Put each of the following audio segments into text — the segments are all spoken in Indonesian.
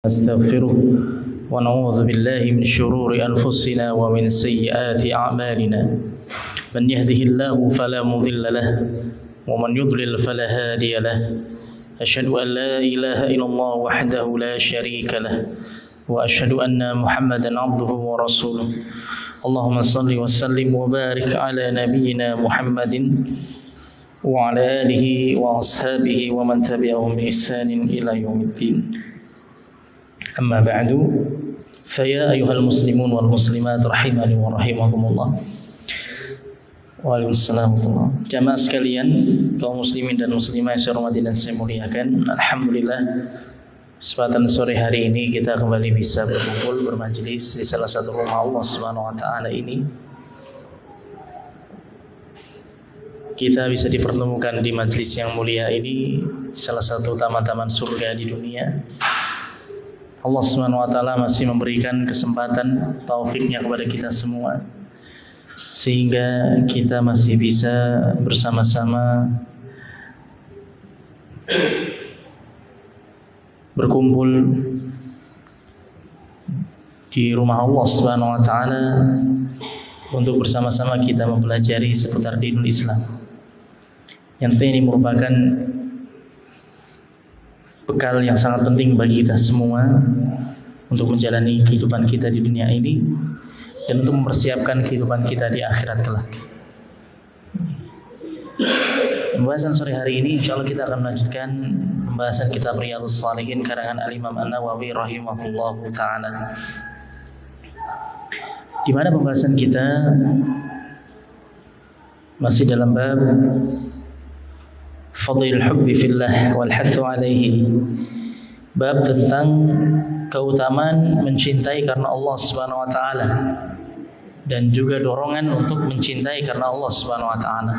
نستغفره ونعوذ بالله من شرور أنفسنا ومن سيئات أعمالنا من يهده الله فلا مضل له ومن يضلل فلا هادي له أشهد أن لا إله إلا الله وحده لا شريك له وأشهد أن محمدا عبده ورسوله اللهم صل وسلم وبارك على نبينا محمد وعلى آله وأصحابه ومن تبعهم بإحسان إلى يوم الدين أما بعد فيا أيها المسلمون والمسلمات رحمني ورحمكم الله. Waalaikumsalam. Jamaah sekalian, kaum muslimin dan muslimah yang saya hormati dan saya muliakan, alhamdulillah kesempatan sore hari ini kita kembali bisa berkumpul bermajelis di salah satu rumah Allah Subhanahu wa taala ini. Kita bisa dipertemukan di majelis yang mulia ini, salah satu taman-taman surga di dunia. Allah Subhanahu wa taala masih memberikan kesempatan taufiknya kepada kita semua sehingga kita masih bisa bersama-sama berkumpul di rumah Allah Subhanahu wa taala untuk bersama-sama kita mempelajari seputar dinul Islam. Yang ini merupakan bekal yang sangat penting bagi kita semua untuk menjalani kehidupan kita di dunia ini dan untuk mempersiapkan kehidupan kita di akhirat kelak. Pembahasan sore hari ini insyaallah kita akan melanjutkan pembahasan kitab Riyadhus Shalihin karangan Al-Imam An-Nawawi rahimahullahu taala. Di mana pembahasan kita masih dalam bab Fadhil hubbi fillah wal hathu alaihi. Bab tentang keutamaan mencintai karena Allah Subhanahu wa taala dan juga dorongan untuk mencintai karena Allah Subhanahu wa taala.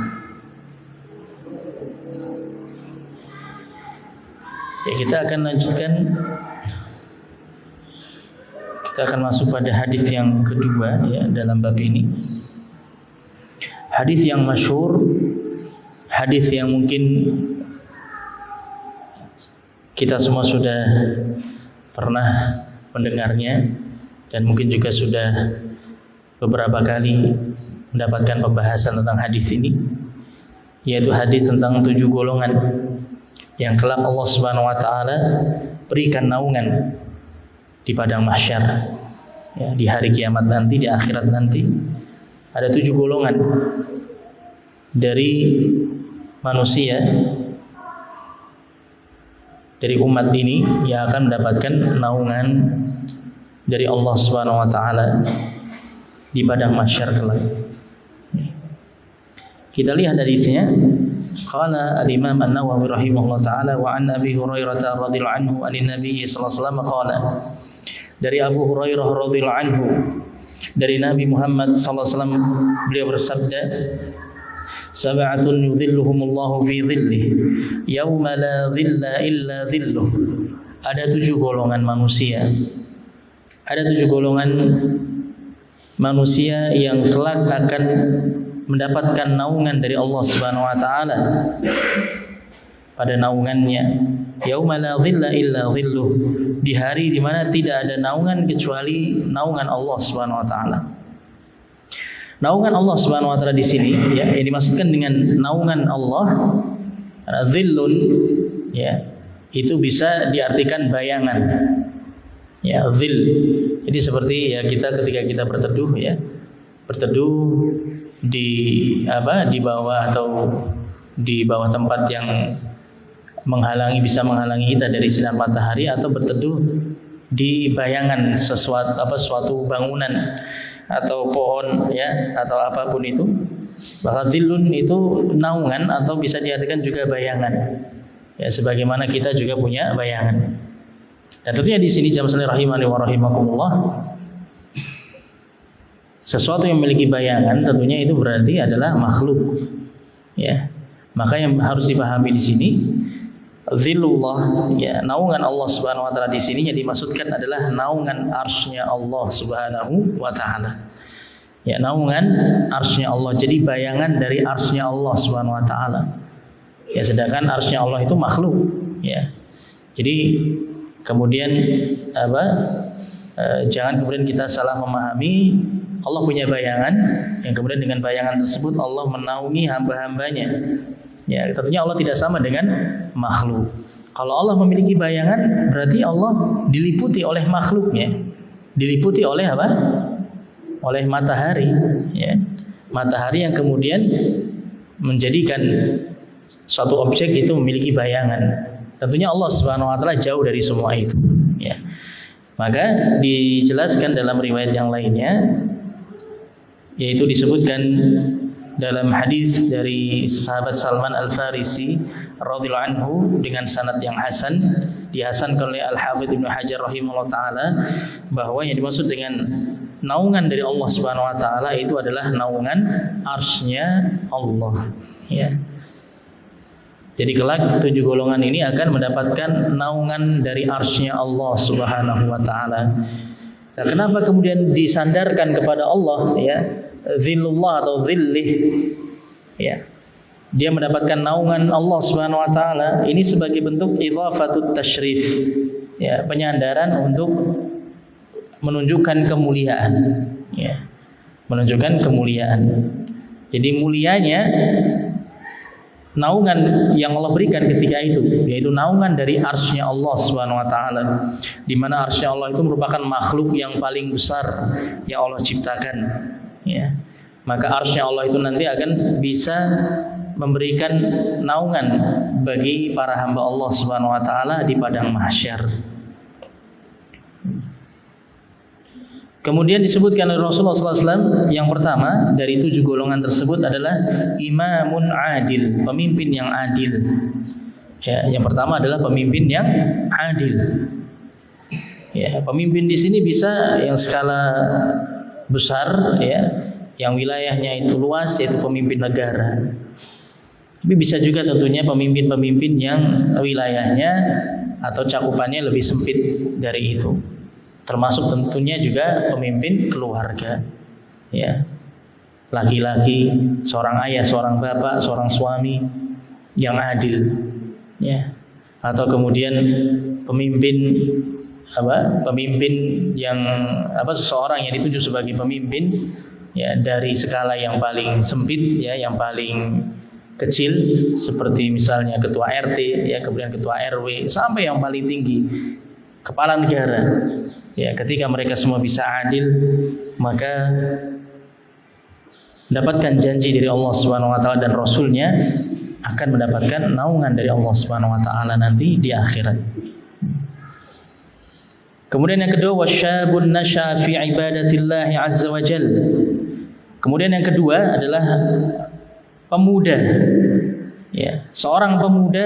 Ya, kita akan lanjutkan. Kita akan masuk pada hadis yang kedua ya dalam bab ini. Hadis yang masyhur, hadis yang mungkin kita semua sudah pernah mendengarnya dan mungkin juga sudah beberapa kali mendapatkan pembahasan tentang hadis ini, yaitu hadis tentang 7 golongan yang kelak Allah Subhanahu wa taala berikan naungan di padang mahsyar ya, di hari kiamat nanti, di akhirat nanti. Ada 7 golongan dari manusia, dari umat ini yang akan mendapatkan naungan dari Allah Subhanahu wa taala di padang mahsyar kelak. Kita lihat hadisnya. Qala al-Imam An-Nawawi rahimahullah taala wa an Abi Hurairah radhiyallahu anhu anin Nabi sallallahu alaihi wasallam qala. Dari Abu Hurairah radhiyallahu anhu dari Nabi Muhammad sallallahu alaihi wasallam beliau bersabda, Sab'atun yudhilluhumullahu fi dhillih yauma la dhilla illa dhilluh. Ada 7 golongan manusia. Ada 7 golongan manusia yang kelak akan mendapatkan naungan dari Allah Subhanahu wa taala. Pada naungannya yauma la dhilla illa dhilluh, di hari di mana tidak ada naungan kecuali naungan Allah Subhanahu wa taala. Naungan Allah Subhanahu wa taala di sini ya, yang dimaksudkan dengan naungan Allah dhillun ya, itu bisa diartikan bayangan. Ya, dhil. Jadi seperti ya kita ketika kita berteduh ya, berteduh di di bawah atau di bawah tempat yang bisa menghalangi kita dari sinar matahari, atau berteduh di bayangan suatu bangunan atau pohon ya, atau apapun itu. Maka dhillun itu naungan atau bisa diartikan juga bayangan. Ya, sebagaimana kita juga punya bayangan. Dan tentunya di sini jamaah sekalian rahimani wa rahimakumullah, sesuatu yang memiliki bayangan tentunya itu berarti adalah makhluk. Ya. Maka yang harus dipahami di sini dhillullah ya, naungan Allah Subhanahu wa taala di sini yang dimaksudkan adalah naungan arsy-Nya Allah Subhanahu wa taala. Ya, naungan arsy-Nya Allah. Jadi bayangan dari arsy-Nya Allah Subhanahu wa taala. Ya, sedangkan arsy-Nya Allah itu makhluk, ya. Jadi kemudian jangan kemudian kita salah memahami Allah punya bayangan yang kemudian dengan bayangan tersebut Allah menaungi hamba-hambanya. Ya, tentunya Allah tidak sama dengan makhluk. Kalau Allah memiliki bayangan, berarti Allah diliputi oleh makhluknya. Diliputi oleh apa? Oleh matahari, ya. Matahari yang kemudian menjadikan suatu objek itu memiliki bayangan. Tentunya Allah Subhanahu wa taala jauh dari semua itu, ya. Maka dijelaskan dalam riwayat yang lainnya, yaitu disebutkan dalam hadis dari sahabat Salman Al-Farisi radhiyallahu anhu dengan sanad yang hasan, dihasankan oleh Al-Hafidz Ibnu Hajar rahimahullah taala, bahwa yang dimaksud dengan naungan dari Allah Subhanahu wa taala itu adalah naungan arsy-Nya Allah, ya. Jadi kelak 7 golongan ini akan mendapatkan naungan dari arsy-Nya Allah Subhanahu wa taala. Nah, kenapa kemudian disandarkan kepada Allah, ya? Zillullah atau zillih, ya. Dia mendapatkan naungan Allah Subhanahu wa taala ini sebagai bentuk idhafatut tasyrif, ya, penyandaran untuk menunjukkan kemuliaan, ya. Menunjukkan kemuliaan. Jadi mulianya naungan yang Allah berikan ketika itu, yaitu naungan dari arsy-Nya Allah Subhanahu wa taala, di mana arsy Allah itu merupakan makhluk yang paling besar yang Allah ciptakan, ya. Maka arsy Allah itu nanti akan bisa memberikan naungan bagi para hamba Allah Subhanahu wa taala di padang mahsyar. Kemudian disebutkan oleh Rasulullah SAW yang pertama dari 7 golongan tersebut adalah imamun adil, pemimpin yang adil. Ya, yang pertama adalah pemimpin yang adil. Ya, pemimpin di sini bisa yang skala besar, ya, yang wilayahnya itu luas, yaitu pemimpin negara. Tapi bisa juga tentunya pemimpin-pemimpin yang wilayahnya atau cakupannya lebih sempit dari itu. Termasuk tentunya juga pemimpin keluarga, ya, laki-laki, seorang ayah, seorang bapak, seorang suami yang adil, ya, atau kemudian pemimpin yang seseorang yang dituju sebagai pemimpin, ya, dari skala yang paling sempit, ya, yang paling kecil seperti misalnya ketua RT, ya, kemudian ketua RW, sampai yang paling tinggi kepala negara. Ya, ketika mereka semua bisa adil, maka mendapatkan janji dari Allah Subhanahu wa taala dan Rasul-Nya akan mendapatkan naungan dari Allah Subhanahu wa taala nanti di akhirat. Kemudian yang kedua, wasyabun nasya fi ibadatillah azza wa jal. Kemudian yang kedua adalah pemuda. Ya, seorang pemuda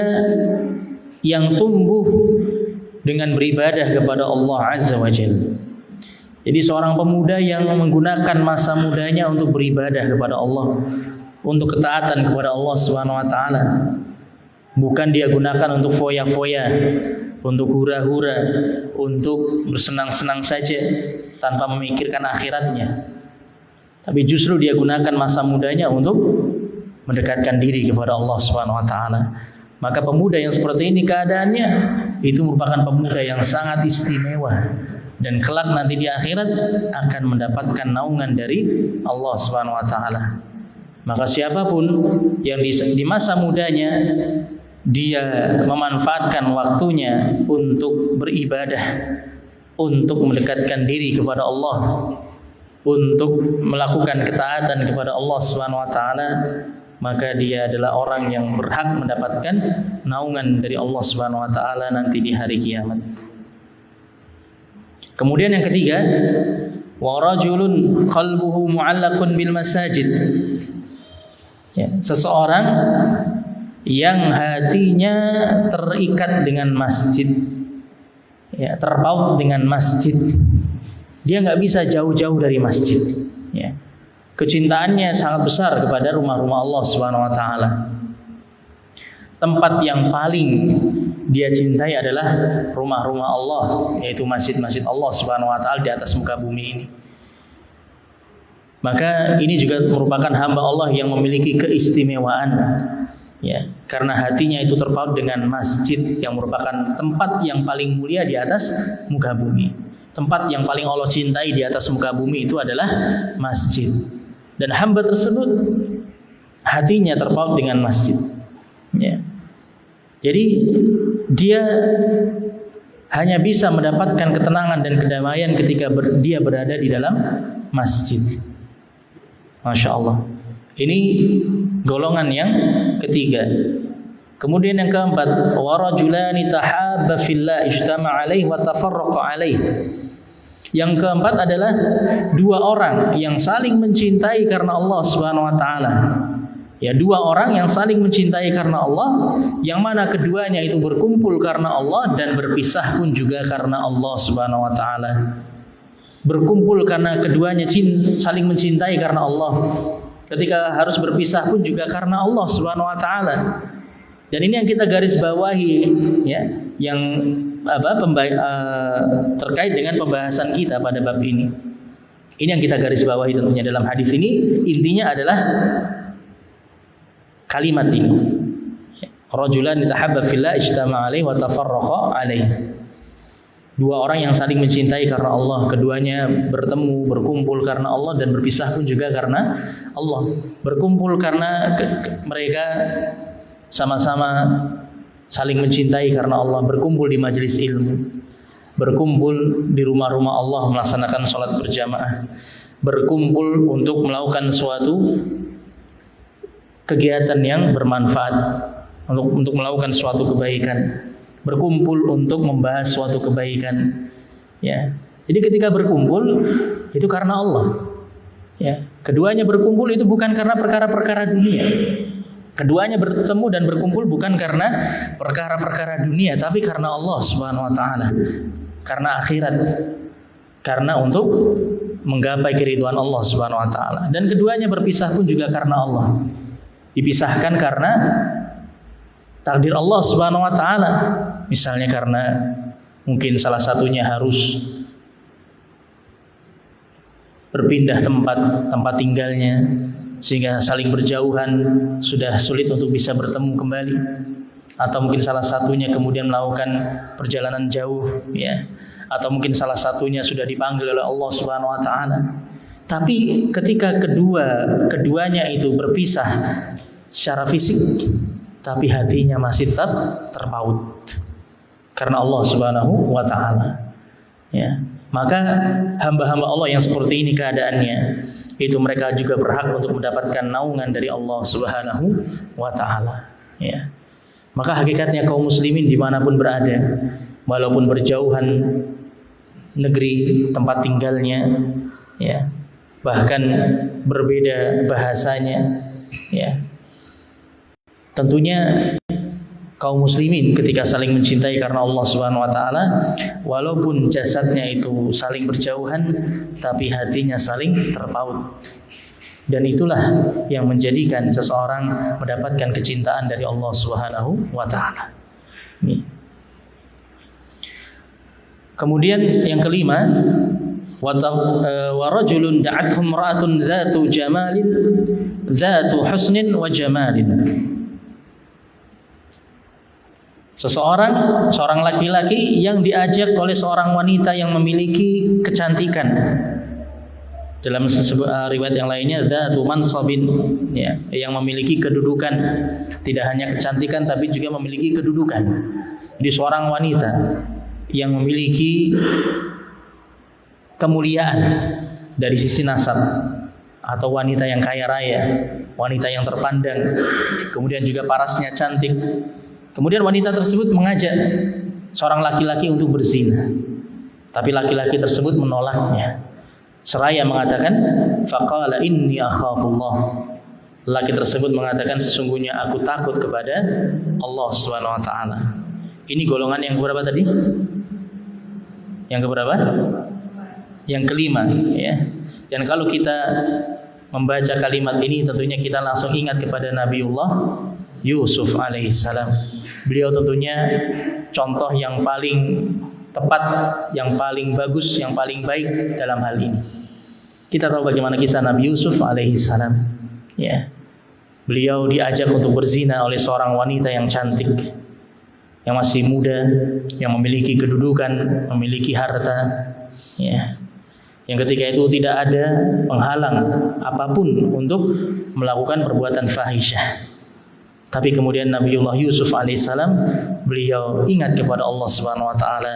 yang tumbuh dengan beribadah kepada Allah Azza wa Jalla. Jadi seorang pemuda yang menggunakan masa mudanya untuk beribadah kepada Allah, untuk ketaatan kepada Allah Subhanahu wa taala. Bukan dia gunakan untuk foya-foya, untuk hura-hura, untuk bersenang-senang saja tanpa memikirkan akhiratnya. Tapi justru dia gunakan masa mudanya untuk mendekatkan diri kepada Allah Subhanahu wa taala. Maka pemuda yang seperti ini keadaannya itu merupakan pemuda yang sangat istimewa, dan kelak nanti di akhirat akan mendapatkan naungan dari Allah Subhanahu wa taala. Maka siapapun yang di masa mudanya dia memanfaatkan waktunya untuk beribadah, untuk mendekatkan diri kepada Allah, untuk melakukan ketaatan kepada Allah Subhanahu wa taala, maka dia adalah orang yang berhak mendapatkan naungan dari Allah Subhanahu wa taala nanti di hari kiamat. Kemudian yang ketiga, wa rajulun qalbuhu mu'allaqun bil masajid. Ya, seseorang yang hatinya terikat dengan masjid, ya, terpaut dengan masjid. Dia nggak bisa jauh-jauh dari masjid, ya. Kecintaannya sangat besar kepada rumah-rumah Allah Subhanahu wa taala. Tempat yang paling dia cintai adalah rumah-rumah Allah, yaitu masjid-masjid Allah Subhanahu wa taala di atas muka bumi ini. Maka ini juga merupakan hamba Allah yang memiliki keistimewaan, Ya, karena hatinya itu terpaut dengan masjid yang merupakan tempat yang paling mulia di atas muka bumi. Tempat yang paling Allah cintai di atas muka bumi itu adalah masjid. Dan hamba tersebut hatinya terpaut dengan masjid. Ya. Jadi dia hanya bisa mendapatkan ketenangan dan kedamaian ketika dia berada di dalam masjid. Masya Allah. Ini golongan yang ketiga. Kemudian yang keempat, warajulani tahabba fillah ijtama'a alaihi wa tafarraqa alaihi. Yang keempat adalah dua orang yang saling mencintai karena Allah Subhanahu wa taala. Ya, dua orang yang saling mencintai karena Allah, yang mana keduanya itu berkumpul karena Allah dan berpisah pun juga karena Allah Subhanahu wa taala. Berkumpul karena keduanya saling mencintai karena Allah. Ketika harus berpisah pun juga karena Allah Subhanahu wa taala. Dan ini yang kita garis bawahi, ya, yang terkait dengan pembahasan kita pada bab ini. Ini yang kita garis bawahi tentunya dalam hadis ini. Intinya adalah kalimat ini. Rajulan tahabba fillah ijtama'a alaihi wa tafarraqa alaihi. Dua orang yang saling mencintai karena Allah, keduanya bertemu, berkumpul karena Allah dan berpisah pun juga karena Allah. Berkumpul karena mereka sama-sama saling mencintai karena Allah, berkumpul di majelis ilmu, berkumpul di rumah-rumah Allah melaksanakan sholat berjamaah, berkumpul untuk melakukan suatu kegiatan yang bermanfaat, untuk melakukan suatu kebaikan, berkumpul untuk membahas suatu kebaikan. Ya, jadi ketika berkumpul itu karena Allah. Ya, keduanya berkumpul itu bukan karena perkara-perkara dunia. Keduanya bertemu dan berkumpul bukan karena perkara-perkara dunia, tapi karena Allah Subhanahu wa taala. Karena akhirat. Karena untuk menggapai keridhaan Allah Subhanahu wa taala. Dan keduanya berpisah pun juga karena Allah. Dipisahkan karena takdir Allah Subhanahu wa taala. Misalnya karena mungkin salah satunya harus berpindah tempat tinggalnya, sehingga saling berjauhan, sudah sulit untuk bisa bertemu kembali. Atau mungkin salah satunya kemudian melakukan perjalanan jauh, ya. Atau mungkin salah satunya sudah dipanggil oleh Allah Subhanahu wa taala. Tapi ketika keduanya itu berpisah secara fisik, tapi hatinya masih tetap terpaut karena Allah Subhanahu wa taala. Ya. Maka hamba-hamba Allah yang seperti ini keadaannya, itu mereka juga berhak untuk mendapatkan naungan dari Allah Subhanahu wa taala. Ya. Maka hakikatnya kaum muslimin dimanapun berada, walaupun berjauhan negeri tempat tinggalnya, ya, bahkan berbeda bahasanya, ya, tentunya kaum muslimin ketika saling mencintai karena Allah Subhanahu wa taala, walaupun jasadnya itu saling berjauhan, tapi hatinya saling terpaut. Dan itulah yang menjadikan seseorang mendapatkan kecintaan dari Allah Subhanahu wa taala. Kemudian yang kelima, wa rajulun da'athu imra'atun dzatu jamalin dzatu husnin wa jamalin. Seorang laki-laki yang diajak oleh seorang wanita yang memiliki kecantikan. Dalam riwayat yang lainnya, dzatu mansabin, ya, yang memiliki kedudukan. Tidak hanya kecantikan tapi juga memiliki kedudukan. Jadi seorang wanita yang memiliki kemuliaan dari sisi nasab, atau wanita yang kaya raya, wanita yang terpandang, kemudian juga parasnya cantik. Kemudian wanita tersebut mengajak seorang laki-laki untuk berzina, tapi laki-laki tersebut menolaknya. Seraya mengatakan, faqala inni akhafullah. Laki tersebut mengatakan, sesungguhnya aku takut kepada Allah Subhanahu wa taala. Ini golongan yang berapa tadi? Yang keberapa? Yang kelima, ya. Dan kalau kita membaca kalimat ini, tentunya kita langsung ingat kepada Nabiullah Yusuf alaihissalam. Beliau tentunya contoh yang paling tepat, yang paling bagus, yang paling baik dalam hal ini. Kita tahu bagaimana kisah Nabi Yusuf alaihissalam. Ya. Beliau diajak untuk berzina oleh seorang wanita yang cantik, yang masih muda, yang memiliki kedudukan, memiliki harta, ya. Yang ketika itu tidak ada penghalang apapun untuk melakukan perbuatan fahisyah. Tapi kemudian Nabiullah Yusuf alaihissalam, beliau ingat kepada Allah Subhanahu wa taala,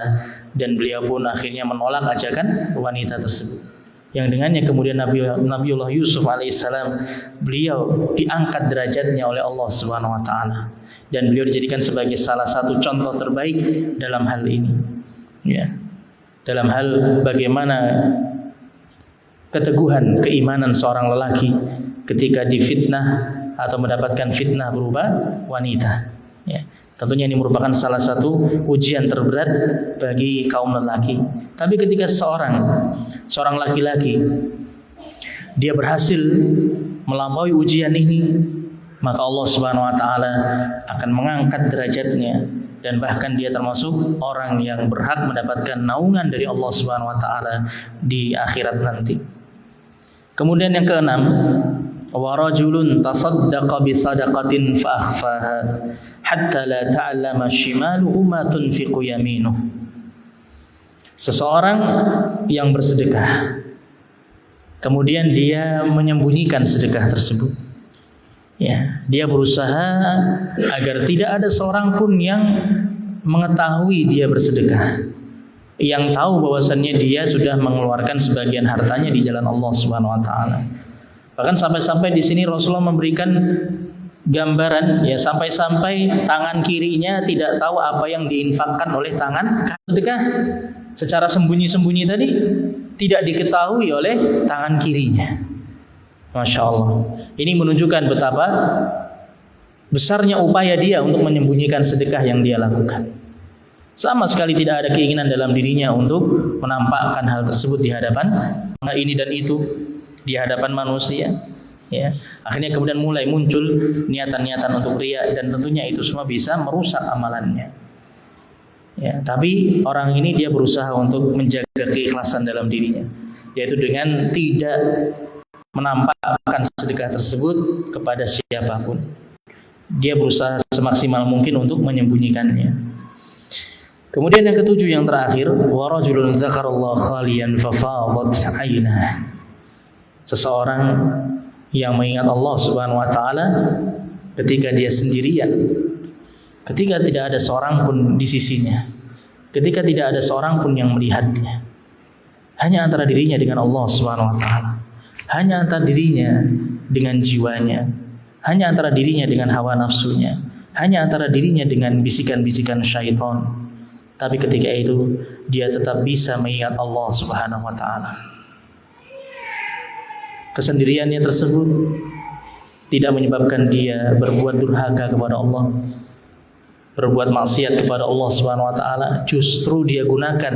dan beliau pun akhirnya menolak ajakan wanita tersebut. Yang dengannya kemudian Nabiullah Yusuf alaihissalam, beliau diangkat derajatnya oleh Allah Subhanahu wa taala, dan beliau dijadikan sebagai salah satu contoh terbaik dalam hal ini, ya. Dalam hal bagaimana keteguhan keimanan seorang lelaki ketika difitnah atau mendapatkan fitnah berupa wanita, ya. Tentunya ini merupakan salah satu ujian terberat bagi kaum lelaki. Tapi ketika seorang laki-laki dia berhasil melampaui ujian ini, maka Allah Subhanahu wa taala akan mengangkat derajatnya, dan bahkan dia termasuk orang yang berhak mendapatkan naungan dari Allah Subhanahu wa taala di akhirat nanti. Kemudian yang keenam, wa rajulun tasaddaqa bi sadaqatin fa akhfaha hatta la ta'lama shimaluhu ma tunfiqu yaminuh. Seseorang yang bersedekah, kemudian dia menyembunyikan sedekah tersebut. Ya, dia berusaha agar tidak ada seorang pun yang mengetahui dia bersedekah, yang tahu bahwasannya dia sudah mengeluarkan sebagian hartanya di jalan Allah Subhanahu wa taala. Bahkan sampai-sampai di sini Rasulullah memberikan gambaran, ya, sampai-sampai tangan kirinya tidak tahu apa yang diinfakkan oleh tangan sedekah. Secara sembunyi-sembunyi tadi tidak diketahui oleh tangan kirinya. Masya Allah. Ini menunjukkan betapa besarnya upaya dia untuk menyembunyikan sedekah yang dia lakukan. Sama sekali tidak ada keinginan dalam dirinya untuk menampakkan hal tersebut di hadapan ini dan itu, di hadapan manusia, ya. Akhirnya kemudian mulai muncul niatan-niatan untuk riya, dan tentunya itu semua bisa merusak amalannya. Ya, tapi orang ini dia berusaha untuk menjaga keikhlasan dalam dirinya, yaitu dengan tidak menampakkan sedekah tersebut kepada siapapun. Dia berusaha semaksimal mungkin untuk menyembunyikannya. Kemudian yang ketujuh, yang terakhir, wa rajulun dzakarallaha khaliyan fa fadat 'ainah. Seseorang yang mengingat Allah Subhanahu wa taala ketika dia sendirian, ketika tidak ada seorang pun di sisinya, ketika tidak ada seorang pun yang melihatnya, hanya antara dirinya dengan Allah Subhanahu wa taala, hanya antara dirinya dengan jiwanya, hanya antara dirinya dengan hawa nafsunya, hanya antara dirinya dengan bisikan-bisikan syaitan. Tapi ketika itu dia tetap bisa mengingat Allah Subhanahu wa taala. Kesendiriannya tersebut tidak menyebabkan dia berbuat durhaka kepada Allah, berbuat maksiat kepada Allah Subhanahu wa taala. Justru dia gunakan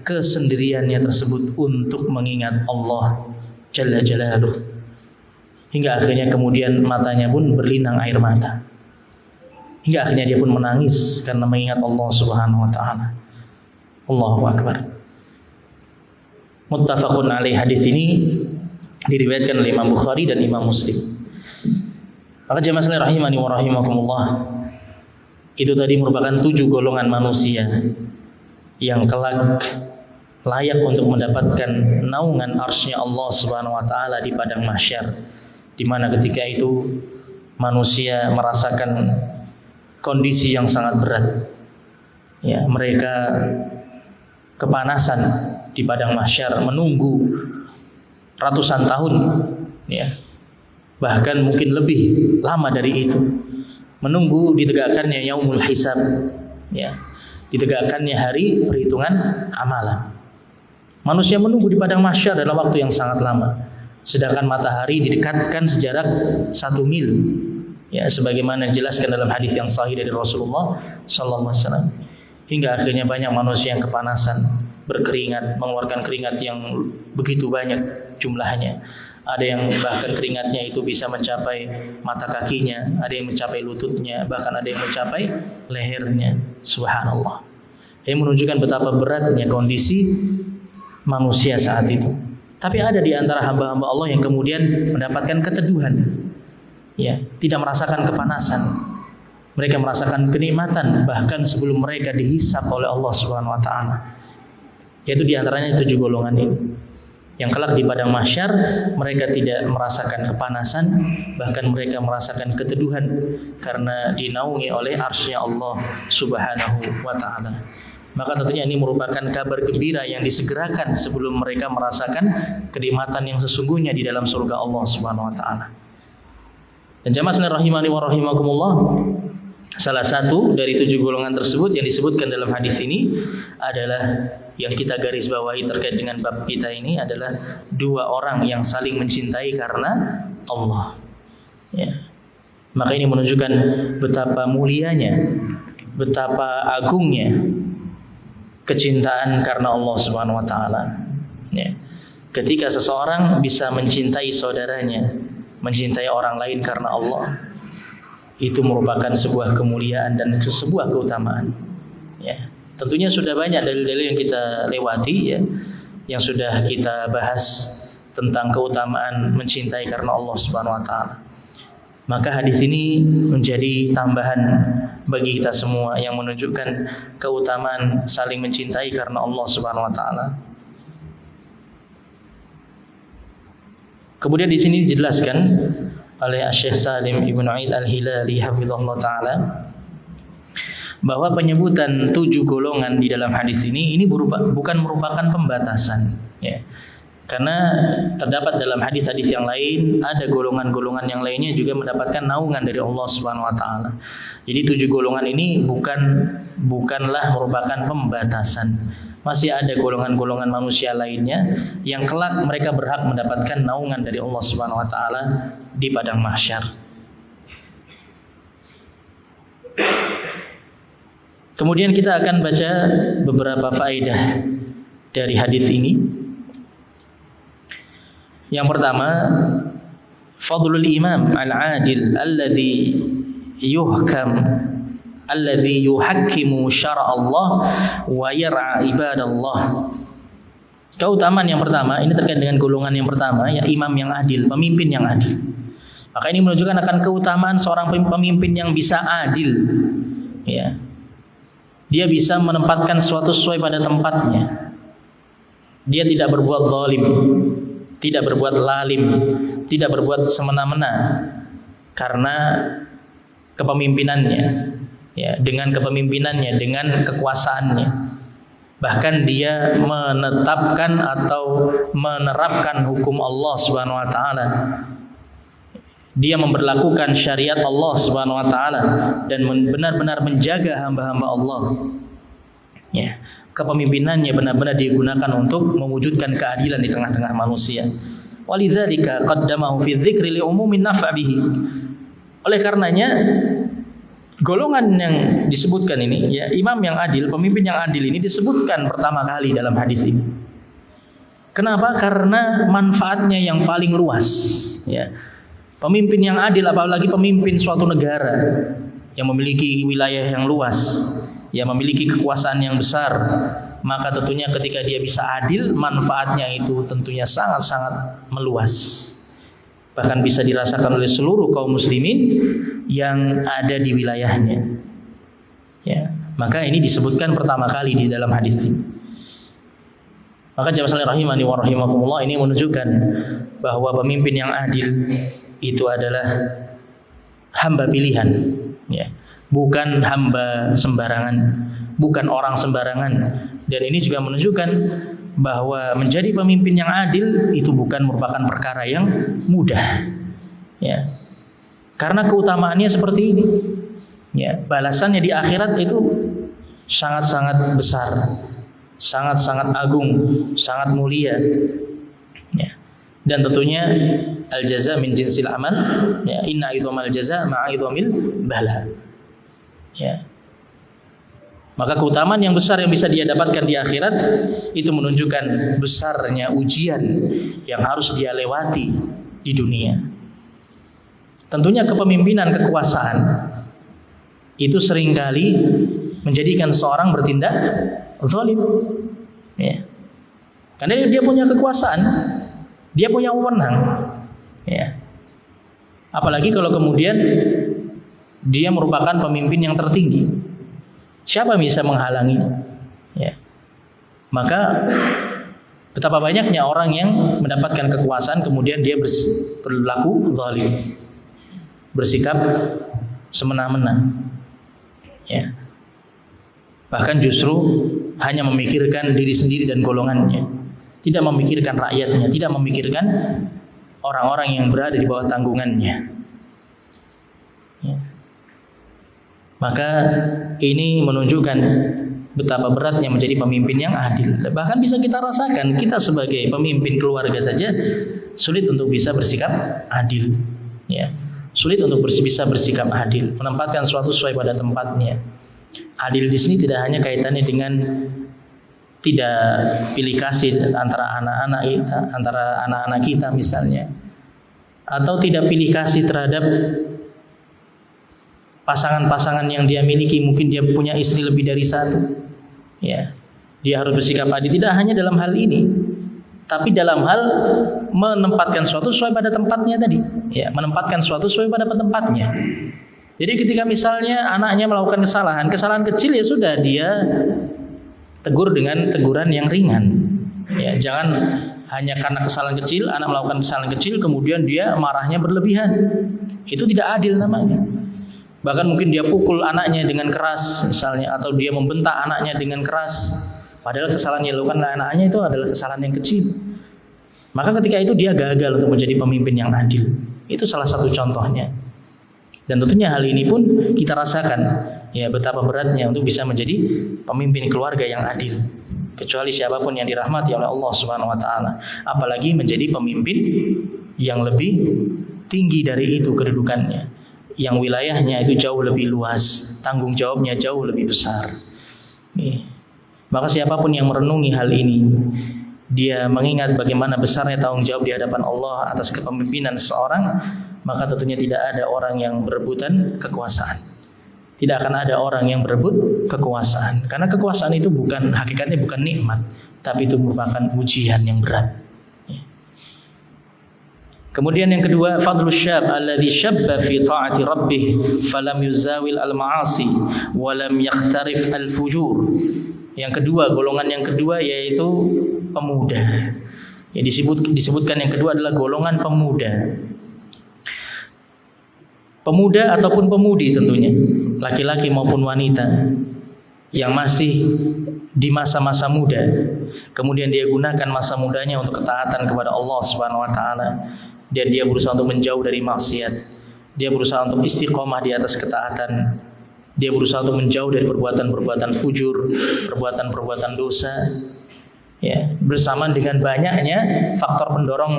kesendiriannya tersebut untuk mengingat Allah Jalla Jalaluh, hingga akhirnya kemudian matanya pun berlinang air mata, hingga akhirnya dia pun menangis karena mengingat Allah Subhanahu wa taala. Allahu akbar. Muttafaqun alaih. Hadis ini diriwayatkan oleh Imam Bukhari dan Imam Muslim. Maka jemaah sekalian rahimani wa rahimakumullah, itu tadi merupakan 7 golongan manusia yang kelak layak untuk mendapatkan naungan arsy-Nya Allah Subhanahu wa taala di padang mahsyar, di mana ketika itu manusia merasakan kondisi yang sangat berat. Ya, mereka kepanasan di padang mahsyar, menunggu ratusan tahun, ya, bahkan mungkin lebih lama dari itu, menunggu ditegakkannya yaumul hisab, ya, ditegakkannya hari perhitungan amalan. Manusia menunggu di padang mahsyar dalam waktu yang sangat lama, sedangkan matahari didekatkan sejarak 1 mil, ya, sebagaimana dijelaskan dalam hadis yang sahih dari Rasulullah sallallahu alaihi wasallam. Hingga akhirnya banyak manusia yang kepanasan, berkeringat, mengeluarkan keringat yang begitu banyak jumlahnya. Ada yang bahkan keringatnya itu bisa mencapai mata kakinya, ada yang mencapai lututnya, bahkan ada yang mencapai lehernya. Subhanallah. Ini menunjukkan betapa beratnya kondisi manusia saat itu. Tapi ada di antara hamba-hamba Allah yang kemudian mendapatkan keteduhan, ya, tidak merasakan kepanasan. Mereka merasakan kenikmatan bahkan sebelum mereka dihisab oleh Allah Subhanahu wa taala. Yaitu diantaranya 7 golongan ini. Yang kelak di padang mahsyar mereka tidak merasakan kepanasan, bahkan mereka merasakan keteduhan karena dinaungi oleh arsy-Nya Allah Subhanahu wa taala. Maka tentunya ini merupakan kabar gembira yang disegerakan sebelum mereka merasakan kenikmatan yang sesungguhnya di dalam surga Allah Subhanahu wa taala. Dan jamaah sekalian rahimani wa rahimakumullah, salah satu dari 7 golongan tersebut yang disebutkan dalam hadis ini adalah yang kita garis bawahi terkait dengan bab kita ini adalah 2 orang yang saling mencintai karena Allah. Ya. Maka ini menunjukkan betapa mulianya, betapa agungnya kecintaan karena Allah Subhanahu wa taala. Ya. Ketika seseorang bisa mencintai saudaranya, mencintai orang lain karena Allah, itu merupakan sebuah kemuliaan dan sebuah keutamaan. Ya. Tentunya sudah banyak dalil-dalil yang kita lewati, ya, yang sudah kita bahas tentang keutamaan mencintai karena Allah Subhanahu wa taala. Maka hadis ini menjadi tambahan bagi kita semua yang menunjukkan keutamaan saling mencintai karena Allah Subhanahu wa taala. Kemudian di sini dijelaskan oleh Syekh Salim Ibn Aid Al-Hilali hafizahullah taala bahwa penyebutan 7 golongan di dalam hadis ini bukan merupakan pembatasan, ya. Karena terdapat dalam hadis-hadis yang lain ada golongan-golongan yang lainnya juga mendapatkan naungan dari Allah Subhanahu wa taala. Jadi 7 golongan ini bukanlah merupakan pembatasan. Masih ada golongan-golongan manusia lainnya yang kelak mereka berhak mendapatkan naungan dari Allah Subhanahu wa taala di padang mahsyar. Kemudian kita akan baca beberapa faedah dari hadis ini. Yang pertama, fadlul imam al-adil alladhi yuhakkimu syara' Allah wa yar'a ibadallah. Keutamaan yang pertama ini terkait dengan golongan yang pertama, ya, imam yang adil, pemimpin yang adil. Maka ini menunjukkan akan keutamaan seorang pemimpin yang bisa adil, ya. Dia bisa menempatkan sesuatu sesuai pada tempatnya. Dia tidak berbuat zalim, tidak berbuat lalim, tidak berbuat semena-mena karena kepemimpinannya, ya, dengan kepemimpinannya, dengan kekuasaannya. Bahkan dia menetapkan atau menerapkan hukum Allah Subhanahu wa taala. Dia memberlakukan syariat Allah Subhanahu wa taala dan benar-benar menjaga hamba-hamba Allah. Ya, kepemimpinannya benar-benar digunakan untuk mewujudkan keadilan di tengah-tengah manusia. Walidzalika qaddamahu fi dzikri li umumin naf'ihi. Oleh karenanya golongan yang disebutkan ini, ya, imam yang adil, pemimpin yang adil ini disebutkan pertama kali dalam hadis ini. Kenapa? Karena manfaatnya yang paling luas, ya. Pemimpin yang adil, apalagi pemimpin suatu negara yang memiliki wilayah yang luas, yang memiliki kekuasaan yang besar, maka tentunya ketika dia bisa adil, manfaatnya itu tentunya sangat-sangat meluas. Bahkan bisa dirasakan oleh seluruh kaum muslimin yang ada di wilayahnya. Ya, maka ini disebutkan pertama kali di dalam hadis ini. Maka jamaah sekalian rahimani wa rahimakumullah, ini menunjukkan bahwa pemimpin yang adil itu adalah hamba pilihan, ya, bukan hamba sembarangan, bukan orang sembarangan. Dan ini juga menunjukkan bahwa menjadi pemimpin yang adil itu bukan merupakan perkara yang mudah, ya, karena keutamaannya seperti ini, ya, balasannya di akhirat itu sangat-sangat besar, sangat-sangat agung, sangat mulia, ya. Dan tentunya al-jaza min jinsil amal, ya, inna idhamal jaza ma'a idhamil bala, ya. Maka keutamaan yang besar yang bisa dia dapatkan di akhirat itu menunjukkan besarnya ujian yang harus dia lewati di dunia. Tentunya kepemimpinan, kekuasaan itu seringkali menjadikan seorang bertindak zalim, ya. Karena dia punya kekuasaan, dia punya wewenang, ya. Apalagi kalau kemudian dia merupakan pemimpin yang tertinggi. Siapa yang bisa menghalanginya? Ya. Maka betapa banyaknya orang yang mendapatkan kekuasaan kemudian dia berlaku zalim, bersikap semena-mena. Ya. Bahkan justru hanya memikirkan diri sendiri dan golongannya, tidak memikirkan rakyatnya, tidak memikirkan orang-orang yang berada di bawah tanggungannya. Ya. Maka ini menunjukkan betapa beratnya menjadi pemimpin yang adil. Bahkan bisa kita rasakan, kita sebagai pemimpin keluarga saja sulit untuk bisa bersikap adil. Ya. Sulit untuk bisa bersikap adil, menempatkan suatu sesuai pada tempatnya. Adil di sini tidak hanya kaitannya dengan tidak pilih kasih antara anak-anak kita misalnya, atau tidak pilih kasih terhadap pasangan-pasangan yang dia miliki. Mungkin dia punya istri lebih dari satu, ya, dia harus bersikap adil. Tidak hanya dalam hal ini, tapi dalam hal menempatkan suatu sesuai pada tempatnya tadi, ya, menempatkan suatu sesuai pada tempatnya. Jadi ketika misalnya anaknya melakukan kesalahan kecil, ya sudah, dia tegur dengan teguran yang ringan. Ya, jangan hanya karena kesalahan kecil, anak melakukan kesalahan kecil kemudian dia marahnya berlebihan. Itu tidak adil namanya. Bahkan mungkin dia pukul anaknya dengan keras misalnya, atau dia membentak anaknya dengan keras, padahal kesalahan yang dilakukan oleh anaknya itu adalah kesalahan yang kecil. Maka ketika itu dia gagal untuk menjadi pemimpin yang adil. Itu salah satu contohnya. Dan tentunya hal ini pun kita rasakan, ya, betapa beratnya untuk bisa menjadi pemimpin keluarga yang adil. Kecuali siapapun yang dirahmati oleh Allah Subhanahu wa taala, apalagi menjadi pemimpin yang lebih tinggi dari itu kedudukannya, yang wilayahnya itu jauh lebih luas, tanggung jawabnya jauh lebih besar. Maka siapapun yang merenungi hal ini, dia mengingat bagaimana besarnya tanggung jawab di hadapan Allah atas kepemimpinan seseorang, maka tentunya tidak ada orang yang berebutan kekuasaan. Tidak akan ada orang yang berebut kekuasaan, karena kekuasaan itu hakikatnya bukan nikmat, tapi itu merupakan ujian yang berat. Kemudian yang kedua, fadlus syab alladhi syabba fi ta'ati rabbih falam yuzawil al-ma'asi wa lam yaqtarif al-fujur. Yang kedua, golongan yang kedua yaitu pemuda. Ya, disebutkan yang kedua adalah golongan pemuda. Pemuda ataupun pemudi tentunya, laki-laki maupun wanita yang masih di masa-masa muda, kemudian dia gunakan masa mudanya untuk ketaatan kepada Allah Subhanahu wa taala, dan dia berusaha untuk menjauh dari maksiat, dia berusaha untuk istiqomah di atas ketaatan, dia berusaha untuk menjauh dari perbuatan-perbuatan fujur, perbuatan-perbuatan dosa, ya, bersama dengan banyaknya faktor pendorong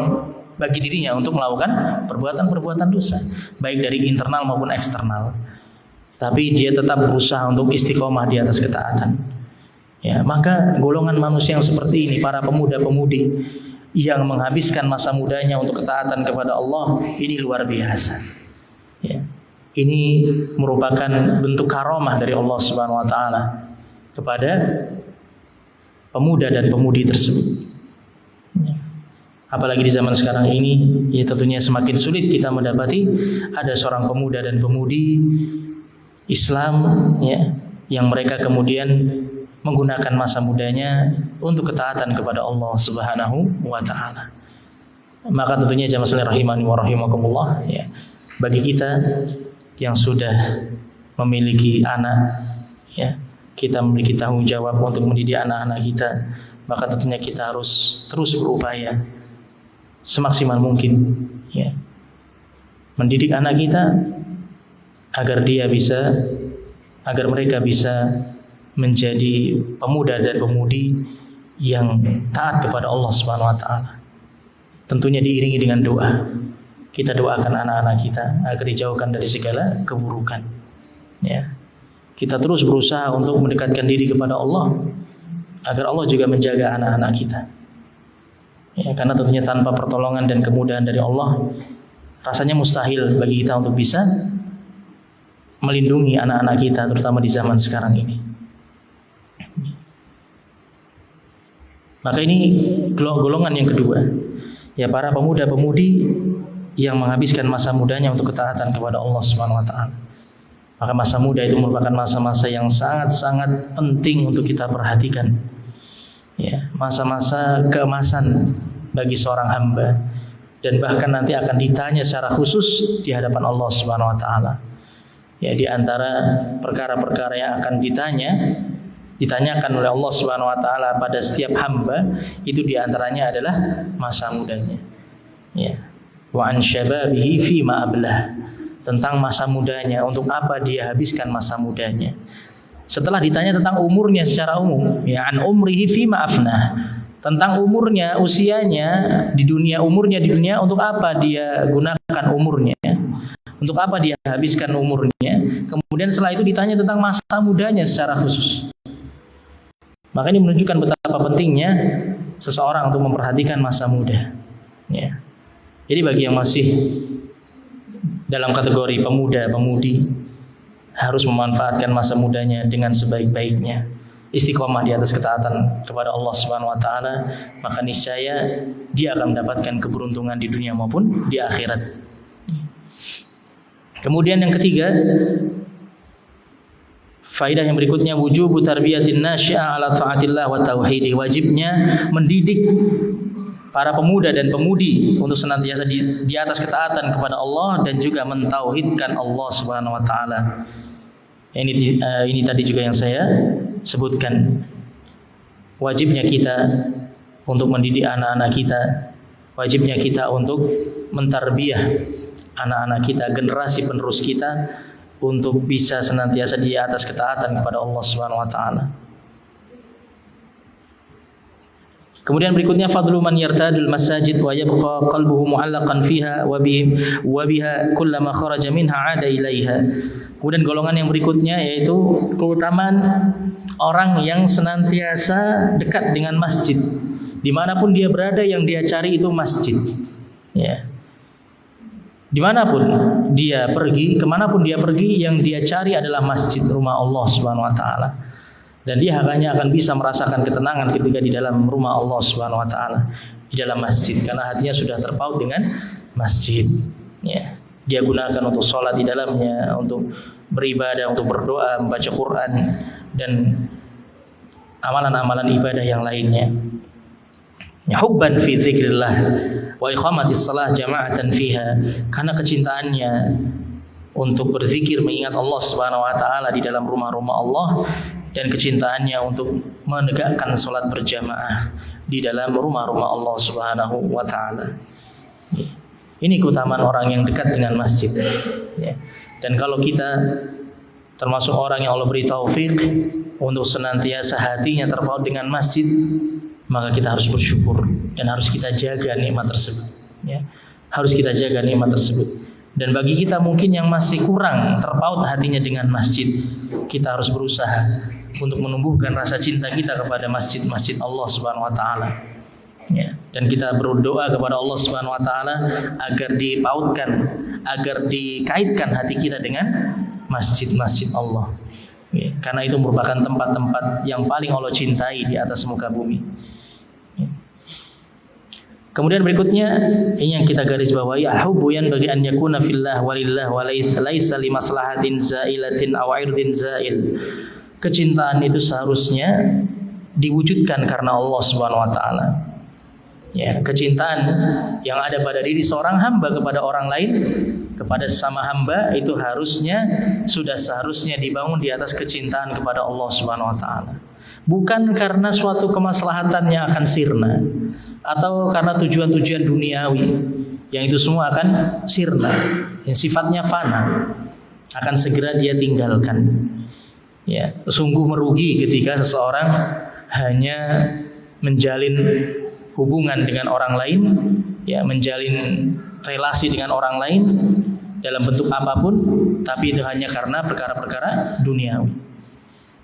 bagi dirinya untuk melakukan perbuatan-perbuatan dosa, baik dari internal maupun eksternal. Tapi dia tetap berusaha untuk istiqomah di atas ketaatan. Ya, maka golongan manusia yang seperti ini, para pemuda-pemudi yang menghabiskan masa mudanya untuk ketaatan kepada Allah, ini luar biasa. Ya, ini merupakan bentuk karomah dari Allah Subhanahu wa taala kepada pemuda dan pemudi tersebut. Apalagi di zaman sekarang ini, ya tentunya semakin sulit kita mendapati ada seorang pemuda dan pemudi Islam, ya, yang mereka kemudian menggunakan masa mudanya untuk ketaatan kepada Allah Subhanahu wa taala. Maka tentunya jamaah sekalian rahimani wa rahimakumullah, ya, bagi kita yang sudah memiliki anak, ya, kita memiliki tanggung jawab untuk mendidik anak-anak kita, maka tentunya kita harus terus berupaya semaksimal mungkin, ya, mendidik anak kita agar mereka bisa menjadi pemuda dan pemudi yang taat kepada Allah Subhanahu wa taala. Tentunya diiringi dengan doa. Kita doakan anak-anak kita agar dijauhkan dari segala keburukan. Ya. Kita terus berusaha untuk mendekatkan diri kepada Allah agar Allah juga menjaga anak-anak kita. Ya, karena tentunya tanpa pertolongan dan kemudahan dari Allah, rasanya mustahil bagi kita untuk bisa melindungi anak-anak kita, terutama di zaman sekarang ini. Maka ini golongan yang kedua, ya, para pemuda-pemudi yang menghabiskan masa mudanya untuk ketaatan kepada Allah Subhanahu wa taala. Maka masa muda itu merupakan masa-masa yang sangat-sangat penting untuk kita perhatikan. Ya, masa-masa keemasan bagi seorang hamba, dan bahkan nanti akan ditanya secara khusus di hadapan Allah Subhanahu wa taala. Ya, di antara perkara-perkara yang akan ditanyakan oleh Allah Subhanahu wa taala pada setiap hamba itu di antaranya adalah masa mudanya. Ya. Wa an syababihi fi ma ablah. Tentang masa mudanya, untuk apa dia habiskan masa mudanya. Setelah ditanya tentang umurnya secara umum, ya an umrihi fi ma afnah. Tentang umurnya, usianya di dunia, umurnya di dunia, untuk apa dia gunakan umurnya? Untuk apa dia habiskan umurnya? Kemudian setelah itu ditanya tentang masa mudanya secara khusus. Maka ini menunjukkan betapa pentingnya seseorang untuk memperhatikan masa muda. Ya. Jadi bagi yang masih dalam kategori pemuda-pemudi, harus memanfaatkan masa mudanya dengan sebaik-baiknya. Istiqomah di atas ketaatan kepada Allah Subhanahu wa taala, maka niscaya dia akan mendapatkan keberuntungan di dunia maupun di akhirat. Kemudian yang ketiga, faedah yang berikutnya, wujubu tarbiyatin nasyi'a ala taatillah wa tauhidih. Wajibnya mendidik para pemuda dan pemudi untuk senantiasa di atas ketaatan kepada Allah dan juga mentauhidkan Allah Subhanahu wa taala. Ini tadi juga yang saya sebutkan. Wajibnya kita untuk mendidik anak-anak kita, wajibnya kita untuk mentarbiyah anak-anak kita, generasi penerus kita, untuk bisa senantiasa di atas ketaatan kepada Allah Subhanahu wa taala. Kemudian berikutnya, fadlu man yartadul masajid wa yabqa qalbuhu mu'allaqan fiha wa biha kullama kharaja minha 'ada ilaiha. Kemudian golongan yang berikutnya yaitu keutamaan orang yang senantiasa dekat dengan masjid. Dimanapun dia berada, yang dia cari itu masjid. Ya. Dimanapun dia pergi, kemanapun dia pergi, yang dia cari adalah masjid, rumah Allah Subhanahu wa taala. Dan dia hanya akan bisa merasakan ketenangan ketika di dalam rumah Allah Subhanahu wa taala, di dalam masjid, karena hatinya sudah terpaut dengan masjid. Ya. Dia gunakan untuk sholat di dalamnya, untuk beribadah, untuk berdoa, membaca Quran, dan amalan-amalan ibadah yang lainnya. Ya, hubban fi dzikrillah wa iqamatis shalah jama'atan fiha, karena kecintaannya untuk berzikir, mengingat Allah Subhanahu wa taala di dalam rumah-rumah Allah, dan kecintaannya untuk menegakkan salat berjamaah di dalam rumah-rumah Allah Subhanahu wa taala. Ini keutamaan orang yang dekat dengan masjid. Dan kalau kita termasuk orang yang Allah beri taufik untuk senantiasa hatinya terpaut dengan masjid, maka kita harus bersyukur dan harus kita jaga nikmat tersebut. Harus kita jaga nikmat tersebut. Dan bagi kita mungkin yang masih kurang terpaut hatinya dengan masjid, kita harus berusaha untuk menumbuhkan rasa cinta kita kepada masjid-masjid Allah Subhanahu wa taala. Dan kita berdoa kepada Allah Subhanahu wa taala agar dipautkan, agar dikaitkan hati kita dengan masjid-masjid Allah. Karena itu merupakan tempat-tempat yang paling Allah cintai di atas muka bumi. Kemudian berikutnya, ini yang kita garis bawahi, al-hubbu yanbaghi an yakuna fillah walillah wa laisa li maslahatin zailatin aw irdin zail. Kecintaan itu seharusnya diwujudkan karena Allah Subhanahu wa taala. Kecintaan yang ada pada diri seorang hamba kepada orang lain, kepada sesama hamba, itu seharusnya dibangun di atas kecintaan kepada Allah Subhanahu wa taala. Bukan karena suatu kemaslahatan yang akan sirna, atau karena tujuan-tujuan duniawi yang itu semua akan sirna, yang sifatnya fana, akan segera dia tinggalkan. Sungguh merugi ketika seseorang hanya menjalin hubungan dengan orang lain, menjalin relasi dengan orang lain dalam bentuk apapun, tapi itu hanya karena perkara-perkara duniawi.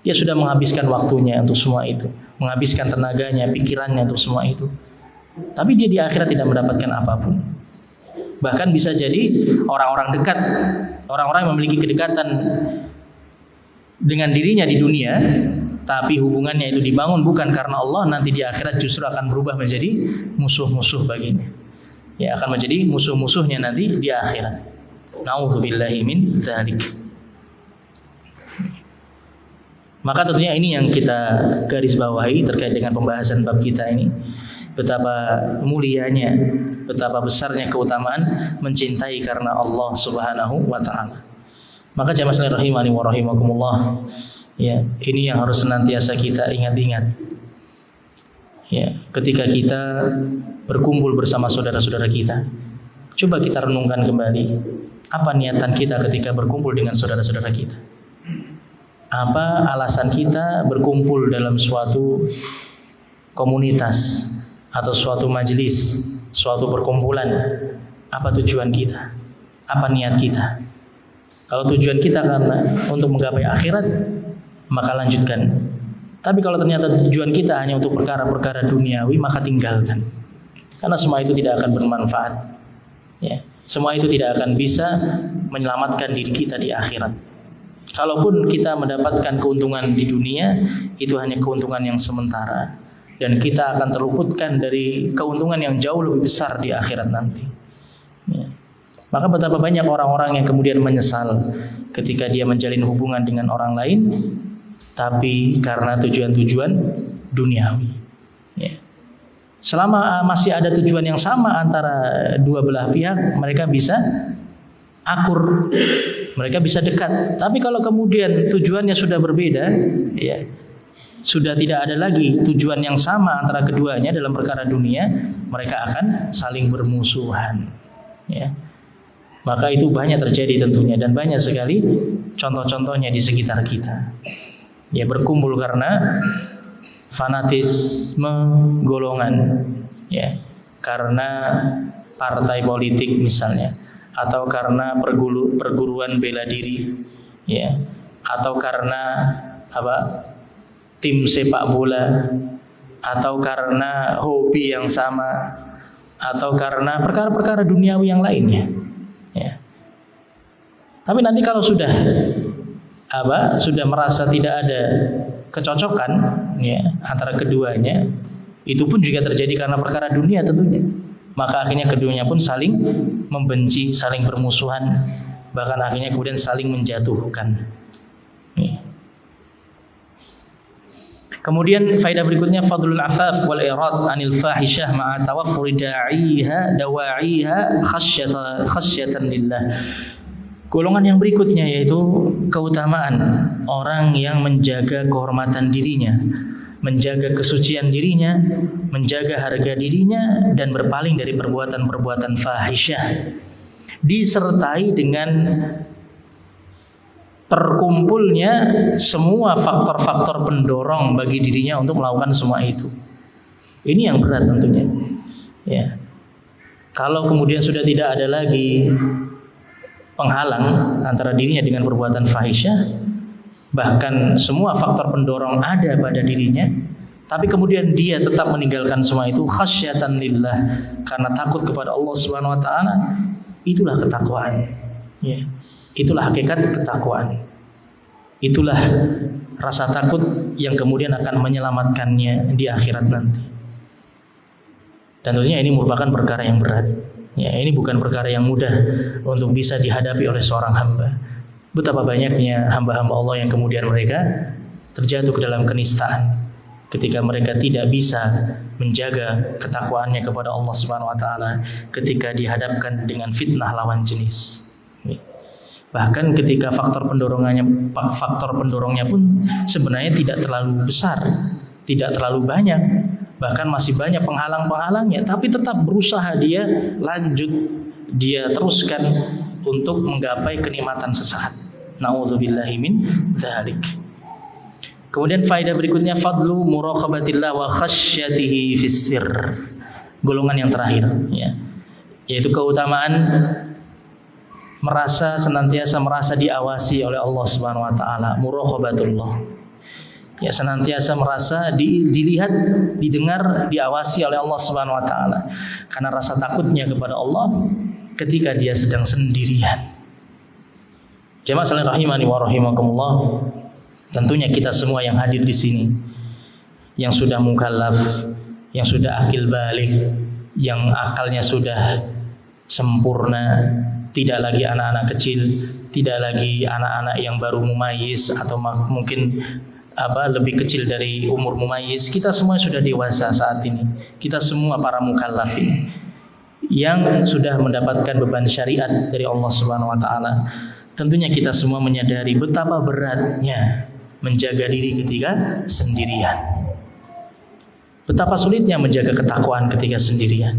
Dia sudah menghabiskan waktunya untuk semua itu, menghabiskan tenaganya, pikirannya untuk semua itu, tapi dia di akhirat tidak mendapatkan apapun. Bahkan bisa jadi orang-orang dekat, orang-orang yang memiliki kedekatan dengan dirinya di dunia, tapi hubungannya itu dibangun bukan karena Allah, nanti di akhirat justru akan berubah menjadi musuh-musuh baginya. ya akan menjadi musuh-musuhnya nanti di akhirat. Nauzubillahi min dzalik. Maka tentunya ini yang kita garis bawahi terkait dengan pembahasan bab kita ini. Betapa mulianya, betapa besarnya keutamaan mencintai karena Allah Subhanahu wa taala. Maka jamaah sekalian rahimani wa rahimakumullah, ya, ini yang harus senantiasa kita ingat-ingat. Ya, ketika kita berkumpul bersama saudara-saudara kita, coba kita renungkan kembali apa niatan kita ketika berkumpul dengan saudara-saudara kita. Apa alasan kita berkumpul dalam suatu komunitas atau suatu majelis, suatu perkumpulan? Apa tujuan kita? Apa niat kita? Kalau tujuan kita karena untuk menggapai akhirat, maka lanjutkan. Tapi kalau ternyata tujuan kita hanya untuk perkara-perkara duniawi, maka tinggalkan. Karena semua itu tidak akan bermanfaat. Ya, semua itu tidak akan bisa menyelamatkan diri kita di akhirat. Kalaupun kita mendapatkan keuntungan di dunia, itu hanya keuntungan yang sementara, dan kita akan terluputkan dari keuntungan yang jauh lebih besar di akhirat nanti. Ya. Maka betapa banyak orang-orang yang kemudian menyesal ketika dia menjalin hubungan dengan orang lain, tapi karena tujuan-tujuan duniawi. Ya. Selama masih ada tujuan yang sama antara dua belah pihak, mereka bisa akur, mereka bisa dekat. Tapi kalau kemudian tujuannya sudah berbeda, ya, sudah tidak ada lagi tujuan yang sama antara keduanya dalam perkara dunia, mereka akan saling bermusuhan. Ya. Maka itu banyak terjadi tentunya, dan banyak sekali contoh-contohnya di sekitar kita. Ya, berkumpul karena fanatisme golongan, ya, karena partai politik misalnya, atau karena perguruan bela diri, ya, atau karena tim sepak bola, atau karena hobi yang sama, atau karena perkara-perkara duniawi yang lainnya, ya. Tapi nanti kalau sudah merasa tidak ada kecocokan, ya, antara keduanya, itu pun juga terjadi karena perkara dunia tentunya. Maka akhirnya keduanya pun saling membenci, saling bermusuhan, bahkan akhirnya kemudian saling menjatuhkan. Kemudian faedah berikutnya, fadlul afaf wal irad anil fahisyah ma'a tawaffuri dawa'iha khasyatan lillah. Golongan yang berikutnya yaitu keutamaan orang yang menjaga kehormatan dirinya, menjaga kesucian dirinya, menjaga harga dirinya, dan berpaling dari perbuatan-perbuatan fahisyah, disertai dengan terkumpulnya semua faktor-faktor pendorong bagi dirinya untuk melakukan semua itu. Ini yang berat tentunya. Ya. Kalau kemudian sudah tidak ada lagi penghalang antara dirinya dengan perbuatan fahisyah, bahkan semua faktor pendorong ada pada dirinya, tapi kemudian dia tetap meninggalkan semua itu khasyatan lillah, karena takut kepada Allah Subhanahu wa taala, itulah ketakwaan. Ya. Itulah hakikat ketakwaan. Itulah rasa takut yang kemudian akan menyelamatkannya di akhirat nanti. Dan tentunya ini merupakan perkara yang berat. Ya, ini bukan perkara yang mudah untuk bisa dihadapi oleh seorang hamba. Betapa banyaknya hamba-hamba Allah yang kemudian mereka terjatuh ke dalam kenistaan ketika mereka tidak bisa menjaga ketakwaannya kepada Allah Subhanahu wa taala ketika dihadapkan dengan fitnah lawan jenis. Bahkan ketika faktor pendorongnya pun sebenarnya tidak terlalu besar, tidak terlalu banyak, bahkan masih banyak penghalang-penghalangnya, tapi tetap berusaha dia lanjut, dia teruskan untuk menggapai kenikmatan sesaat. Nauzubillahi min dzalik. Kemudian faedah berikutnya, fadlu muraqabatillah wa khasyatihi fis sirr. Golongan yang terakhir, ya, yaitu keutamaan senantiasa merasa diawasi oleh Allah Subhanahu wa taala, muraqabatullah. Ya, senantiasa merasa dilihat, didengar, diawasi oleh Allah Subhanahu wa taala, karena rasa takutnya kepada Allah ketika dia sedang sendirian. Jamaah sekalian rahimani wa rahimakumullah, tentunya kita semua yang hadir di sini, yang sudah mukallaf, yang sudah akil balik, yang akalnya sudah sempurna, tidak lagi anak-anak kecil, tidak lagi anak-anak yang baru mumayyiz atau mungkin lebih kecil dari umur mumayyiz. Kita semua sudah dewasa saat ini. Kita semua para mukallafin yang sudah mendapatkan beban syariat dari Allah Subhanahu wa taala. Tentunya kita semua menyadari betapa beratnya menjaga diri ketika sendirian. Betapa sulitnya menjaga ketakwaan ketika sendirian.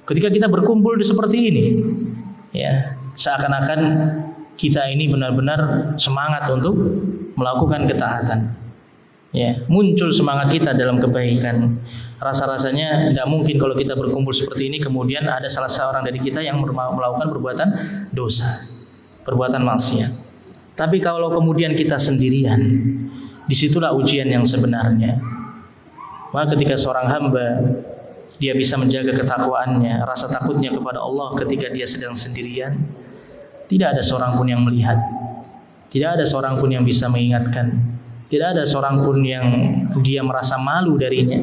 Ketika kita berkumpul seperti ini, ya, seakan-akan kita ini benar-benar semangat untuk melakukan ketaatan. Ya, muncul semangat kita dalam kebaikan. Rasa-rasanya tidak mungkin kalau kita berkumpul seperti ini kemudian ada salah seorang dari kita yang melakukan perbuatan dosa, perbuatan maksiat. Tapi kalau kemudian kita sendirian, disitulah ujian yang sebenarnya. Maka ketika seorang hamba dia bisa menjaga ketakwaannya, rasa takutnya kepada Allah ketika dia sedang sendirian, tidak ada seorang pun yang melihat, tidak ada seorang pun yang bisa mengingatkan, tidak ada seorang pun yang dia merasa malu darinya.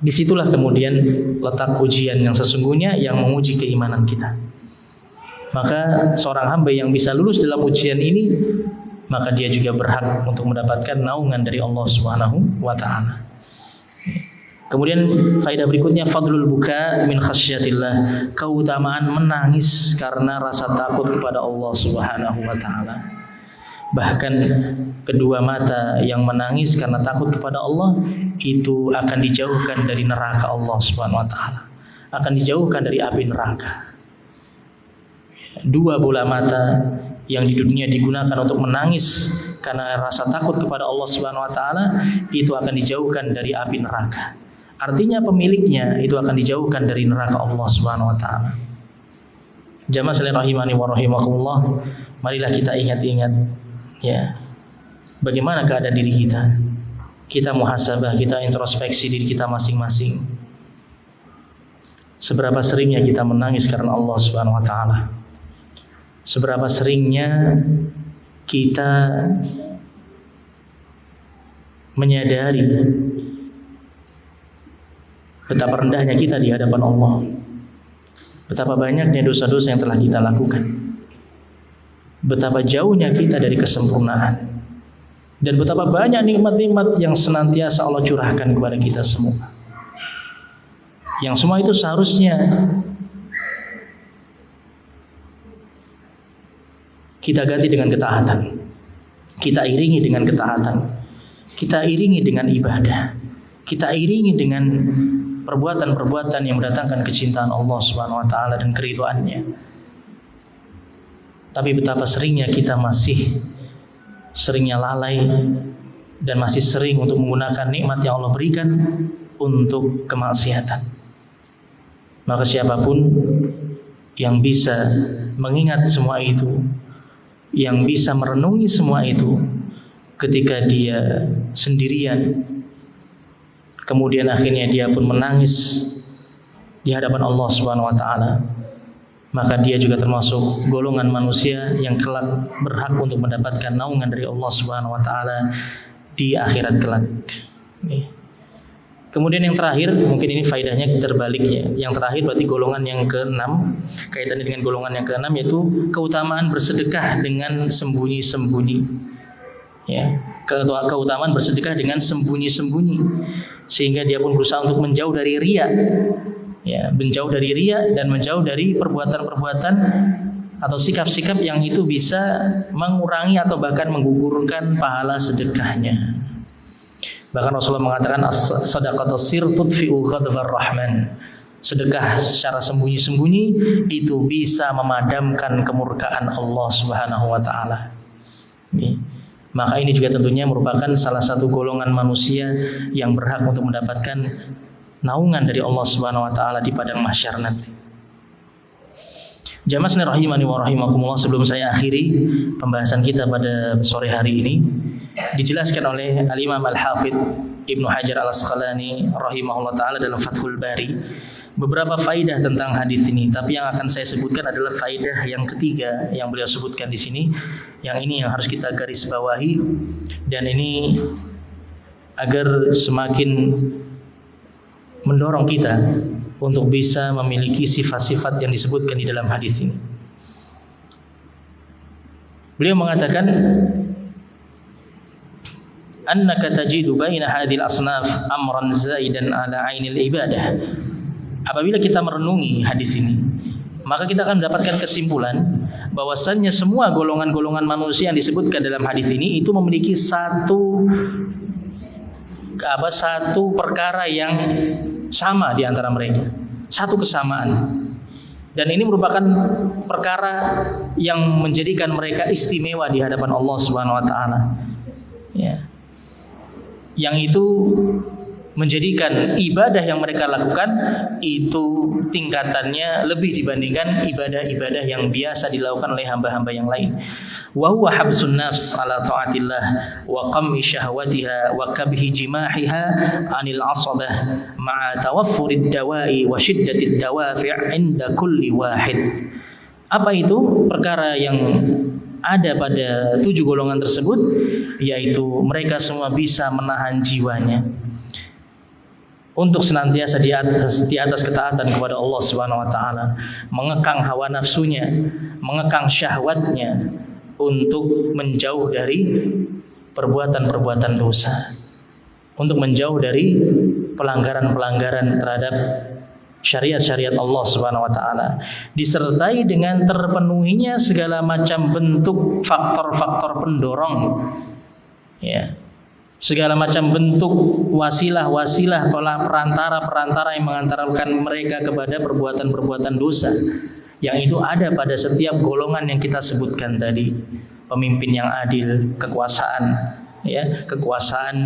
Disitulah kemudian letak ujian yang sesungguhnya yang menguji keimanan kita. Maka seorang hamba yang bisa lulus dalam ujian ini, maka dia juga berhak untuk mendapatkan naungan dari Allah Subhanahu wa taala. Kemudian faedah berikutnya, fadlul buka min khasyatillah, keutamaan menangis karena rasa takut kepada Allah Subhanahu wa taala. Bahkan kedua mata yang menangis karena takut kepada Allah itu akan dijauhkan dari neraka Allah Subhanahu wa taala, akan dijauhkan dari api neraka. Dua bola mata yang di dunia digunakan untuk menangis karena rasa takut kepada Allah Subhanahu wa taala itu akan dijauhkan dari api neraka. Artinya pemiliknya itu akan dijauhkan dari neraka Allah Subhanahu wa taala. Jamaah sekalian rahimani wa rahimakumullah, marilah kita ingat-ingat, ya, bagaimana keadaan diri kita. Kita muhasabah, kita introspeksi diri kita masing-masing. Seberapa seringnya kita menangis karena Allah Subhanahu wa taala? Seberapa seringnya kita menyadari betapa rendahnya kita di hadapan Allah, betapa banyaknya dosa-dosa yang telah kita lakukan, betapa jauhnya kita dari kesempurnaan, dan betapa banyak nikmat-nikmat yang senantiasa Allah curahkan kepada kita semua. Yang semua itu seharusnya kita ganti dengan ketaatan, kita iringi dengan ketaatan, kita iringi dengan ibadah, kita iringi dengan perbuatan-perbuatan yang mendatangkan kecintaan Allah Subhanahu wa taala dan keridhaannya. Tapi betapa seringnya kita masih seringnya lalai dan masih sering untuk menggunakan nikmat yang Allah berikan untuk kemaksiatan. Maka siapapun yang bisa mengingat semua itu, yang bisa merenungi semua itu ketika dia sendirian, kemudian akhirnya dia pun menangis di hadapan Allah Subhanahu wa taala, maka dia juga termasuk golongan manusia yang kelak berhak untuk mendapatkan naungan dari Allah Subhanahu wa taala di akhirat kelak. Kemudian yang terakhir, mungkin ini faedahnya terbaliknya. Yang terakhir berarti golongan yang ke-6, kaitannya dengan golongan yang ke-6 yaitu keutamaan bersedekah dengan sembunyi-sembunyi. Ya, keutamaan bersedekah dengan sembunyi-sembunyi, sehingga dia pun berusaha untuk menjauh dari riya. Ya, menjauh dari riya dan menjauh dari perbuatan-perbuatan atau sikap-sikap yang itu bisa mengurangi atau bahkan menggugurkan pahala sedekahnya. Bahkan Rasulullah mengatakan as-sadaqatus sir tudfi'u ghadbar rahman. Sedekah secara sembunyi-sembunyi itu bisa memadamkan kemurkaan Allah Subhanahu wa taala. Maka ini juga tentunya merupakan salah satu golongan manusia yang berhak untuk mendapatkan naungan dari Allah Subhanahu wa taala di padang mahsyar nanti. Jamaah sekalian rahimani wa rahimakumullah, sebelum saya akhiri pembahasan kita pada sore hari ini, dijelaskan oleh Al-Imam Al-Hafidh Ibnu Hajar Al-Asqalani rahimahullah taala dalam Fathul Bari beberapa faidah tentang hadis ini, tapi yang akan saya sebutkan adalah faidah yang ketiga yang beliau sebutkan di sini. Yang ini yang harus kita garis bawahi, dan ini agar semakin mendorong kita untuk bisa memiliki sifat-sifat yang disebutkan di dalam hadis ini. Beliau mengatakan, annaka tajidu baina hadhil asnaf amran zaidan ala ainil ibadah. Apabila kita merenungi hadis ini, maka kita akan mendapatkan kesimpulan bahwasannya semua golongan-golongan manusia yang disebutkan dalam hadis ini itu memiliki satu perkara yang sama di antara mereka, satu kesamaan. Dan ini merupakan perkara yang menjadikan mereka istimewa di hadapan Allah Subhanahu wa taala. Ya. Yang itu menjadikan ibadah yang mereka lakukan itu tingkatannya lebih dibandingkan ibadah-ibadah yang biasa dilakukan oleh hamba-hamba yang lain. Wa huwa habsun nafs ala taatillah wa qam'i syahwatiha wa kabhi jimahiha anil asabah ma'a tawaffurid dawa'i wa shiddatid dawafi' inda kulli wahid. Apa itu perkara yang ada pada 7 golongan tersebut? Yaitu mereka semua bisa menahan jiwanya untuk senantiasa di atas ketaatan kepada Allah Subhanahu wa taala, mengekang hawa nafsunya, mengekang syahwatnya untuk menjauh dari perbuatan-perbuatan dosa, untuk menjauh dari pelanggaran-pelanggaran terhadap syariat-syariat Allah Subhanahu wa taala, disertai dengan terpenuhinya segala macam bentuk faktor-faktor pendorong, ya, segala macam bentuk wasilah-wasilah, perantara-perantara yang mengantarkan mereka kepada perbuatan-perbuatan dosa yang itu ada pada setiap golongan yang kita sebutkan tadi. Pemimpin yang adil, kekuasaan, ya, kekuasaan,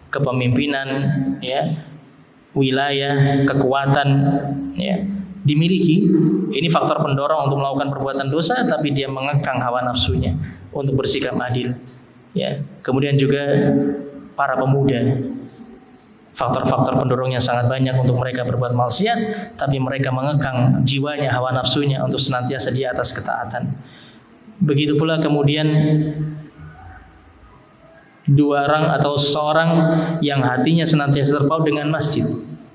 kepemimpinan, ya, wilayah, kekuatan, ya, dimiliki. Ini faktor pendorong untuk melakukan perbuatan dosa, tapi dia mengekang hawa nafsunya untuk bersikap adil. Ya, kemudian juga para pemuda, faktor-faktor pendorongnya sangat banyak untuk mereka berbuat maksiat, tapi mereka mengekang jiwanya, hawa nafsunya untuk senantiasa di atas ketaatan. Begitu pula kemudian 2 orang atau seseorang yang hatinya senantiasa terpaut dengan masjid.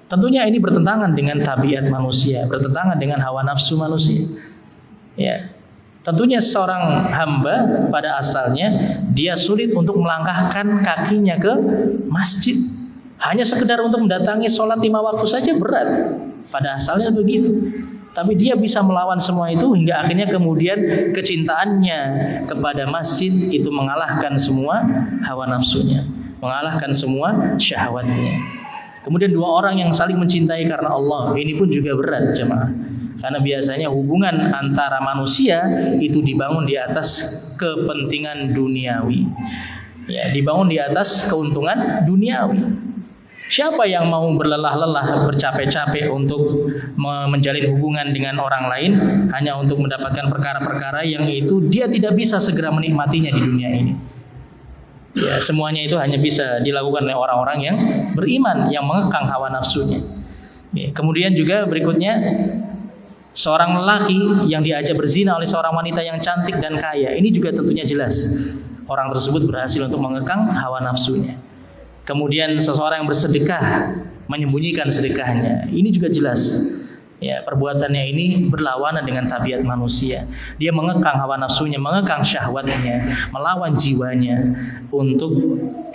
Tentunya ini bertentangan dengan tabiat manusia, bertentangan dengan hawa nafsu manusia. Ya. Tentunya seorang hamba pada asalnya dia sulit untuk melangkahkan kakinya ke masjid. Hanya sekedar untuk mendatangi sholat 5 waktu saja berat. Pada asalnya begitu. Tapi dia bisa melawan semua itu hingga akhirnya kemudian kecintaannya kepada masjid itu mengalahkan semua hawa nafsunya, mengalahkan semua syahwatnya. Kemudian 2 orang yang saling mencintai karena Allah, ini pun juga berat, jemaah. Karena biasanya hubungan antara manusia itu dibangun di atas kepentingan duniawi, ya, dibangun di atas keuntungan duniawi. Siapa yang mau berlelah-lelah, bercapek-capek untuk menjalin hubungan dengan orang lain hanya untuk mendapatkan perkara-perkara yang itu dia tidak bisa segera menikmatinya di dunia ini? Ya, semuanya itu hanya bisa dilakukan oleh orang-orang yang beriman, yang mengekang hawa nafsunya. Ya, kemudian juga berikutnya, seorang lelaki yang diajak berzina oleh seorang wanita yang cantik dan kaya, ini juga tentunya jelas orang tersebut berhasil untuk mengekang hawa nafsunya. Kemudian seseorang yang bersedekah, menyembunyikan sedekahnya, ini juga jelas, ya, perbuatannya ini berlawanan dengan tabiat manusia. Dia mengekang hawa nafsunya, mengekang syahwatnya, melawan jiwanya untuk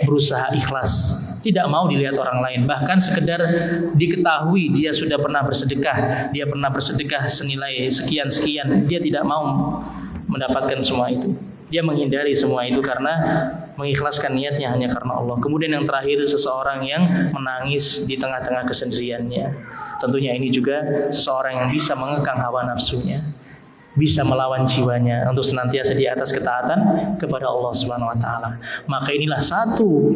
berusaha ikhlas, tidak mau dilihat orang lain. Bahkan sekedar diketahui dia sudah pernah bersedekah, dia pernah bersedekah senilai sekian-sekian, dia tidak mau mendapatkan semua itu. Dia menghindari semua itu karena mengikhlaskan niatnya hanya karena Allah. Kemudian yang terakhir, seseorang yang menangis di tengah-tengah kesendiriannya. Tentunya ini juga seseorang yang bisa mengekang hawa nafsunya, bisa melawan jiwanya untuk senantiasa di atas ketaatan kepada Allah Subhanahu wa taala. Maka inilah satu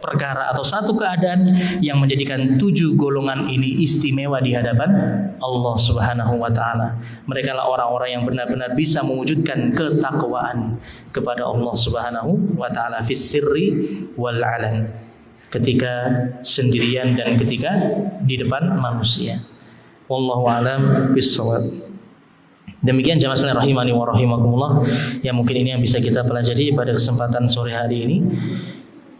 perkara atau satu keadaan yang menjadikan 7 golongan ini istimewa di hadapan Allah Subhanahu wa taala. Mereka lah orang-orang yang benar-benar bisa mewujudkan ketakwaan kepada Allah Subhanahu wa taala fis sirri wal alan, ketika sendirian dan ketika di depan manusia. Wallahu a'lam bishawab. Demikian jamaah sekalian rahimani wa rahimakumullah, yang mungkin ini yang bisa kita pelajari pada kesempatan sore hari ini.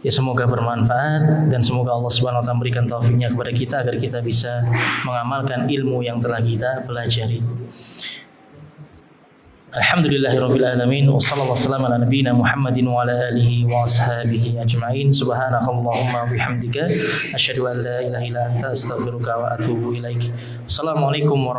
Ya semoga bermanfaat dan semoga Allah Subhanahu wa taala memberikan taufiknya kepada kita agar kita bisa mengamalkan ilmu yang telah kita pelajari. Alhamdulillahirabbil alamin wa sallallahu wasallam ala nabiyyina Muhammadin wa ala alihi wa ashabihi ajma'in. Subhanakallahumma wa bihamdika asyhadu an la ilaha illa anta astaghfiruka wa atubu ilaik. Assalamualaikum warahmatullahi